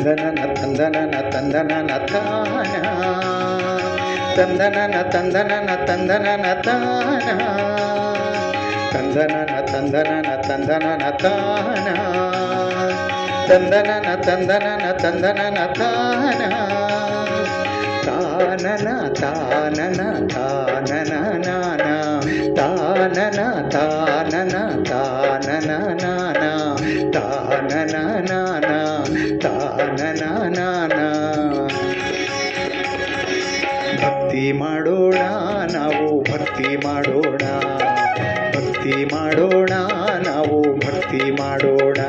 ತಂದನನ ತಂದನನ ತಂದನನ ತಾನ ತಂದನನ ತಂದನನ ತಂದನನ ತಾನ ತಂದನನ ತಂದನನ ತಂದನನ ತಾನ ತಂದನನ ತಂದನನ ತಂದನನ ತಾನ ತಾನನ ತಾನನ ತಾನನ ನಾನ ತಾನನ ತಾನನ ತಾನನ ನಾನ ತಾನನ ನಾನ ತಾನನ ನಾನ ಭಕ್ತಿ ಮಾಡೋಣ ನಾವು ಭಕ್ತಿ ಮಾಡೋಣ ಭಕ್ತಿ ಮಾಡೋಣ ನಾವು ಭಕ್ತಿ ಮಾಡೋಣ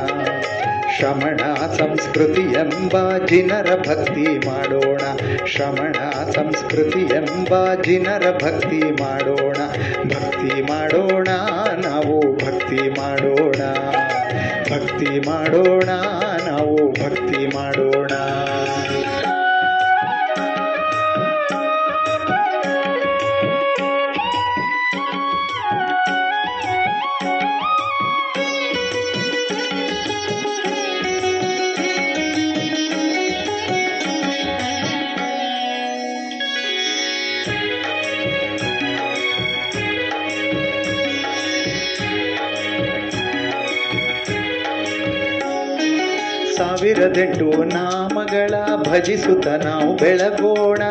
ಶ್ರಮಣ ಸಂಸ್ಕೃತಿ ಎಂಬ ಜಿನರ ಭಕ್ತಿ ಮಾಡೋಣ ಶ್ರಮಣ ಸಂಸ್ಕೃತಿ ಎಂಬ ಜಿನರ ಭಕ್ತಿ ಮಾಡೋಣ ಭಕ್ತಿ ಮಾಡೋಣ ನಾವು ಭಕ್ತಿ ಮಾಡೋಣ ಭಕ್ತಿ ಮಾಡೋಣ ನಾವು ಭಕ್ತಿ ಮಾಡೋಣ ಸಾವಿರದೆಂಟು ನಾಮಗಳ ಭಜಿಸುತ್ತ ನಾವು ಬೆಳಗೋಣ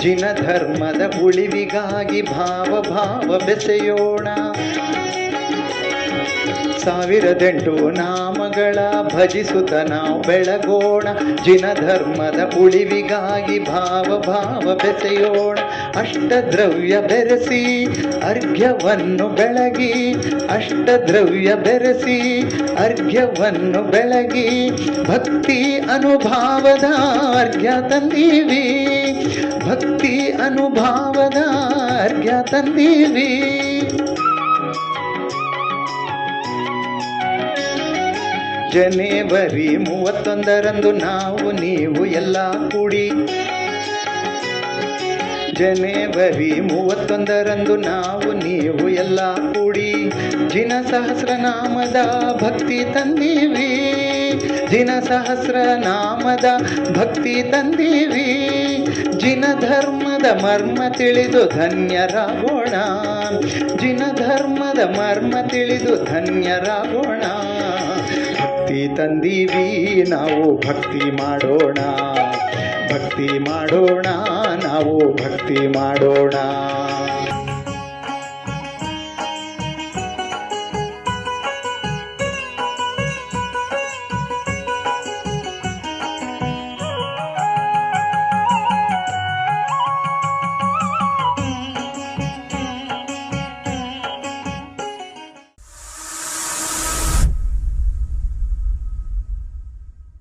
ಜಿನ ಧರ್ಮದ ಉಳಿವಿಗಾಗಿ ಭಾವ ಭಾವ ಬೆಸೆಯೋಣ ಸಾವಿರದೆಂಟು ನಾಮಗಳ ಭಜಿಸುತ್ತ ನಾವು ಬೆಳಗೋಣ ಜಿನ ಧರ್ಮದ ಉಳಿವಿಗಾಗಿ ಭಾವ ಭಾವ ಬೆಸೆಯೋಣ ಅಷ್ಟದ್ರವ್ಯ ಬೆರೆಸಿ ಅರ್ಘ್ಯವನ್ನು ಬೆಳಗಿ ಅಷ್ಟದ್ರವ್ಯ ಬೆರೆಸಿ ಅರ್ಘ್ಯವನ್ನು ಬೆಳಗಿ ಭಕ್ತಿ ಅನುಭಾವದ ಅರ್ಘ್ಯ ತಂದೀವಿ ಭಕ್ತಿ ಅನುಭಾವದ ಅರ್ಘ್ಯ ತಂದೀವಿ ಜನವರಿ 31ರಂದು ನಾವು ನೀವು ಎಲ್ಲ ಕೂಡಿ ಜನವರಿ 31ರಂದು ನಾವು ನೀವು ಎಲ್ಲ ಕೂಡಿ ಜಿನ ಸಹಸ್ರನಾಮದ ಭಕ್ತಿ ತಂದೀವಿ ಜಿನ ಸಹಸ್ರನಾಮದ ಭಕ್ತಿ ತಂದೀವಿ ಜಿನ ಧರ್ಮದ ಮರ್ಮ ತಿಳಿದು ಧನ್ಯರಾಗೋಣ ಜಿನ ಧರ್ಮದ ಮರ್ಮ ತಿಳಿದು ಧನ್ಯರಾಗೋಣ ಭಕ್ತಿ ತಂದೀವಿ ನಾವು ಭಕ್ತಿ ಮಾಡೋಣ ಭಕ್ತಿ ಮಾಡೋಣ ನಾವು ಭಕ್ತಿ ಮಾಡೋಣ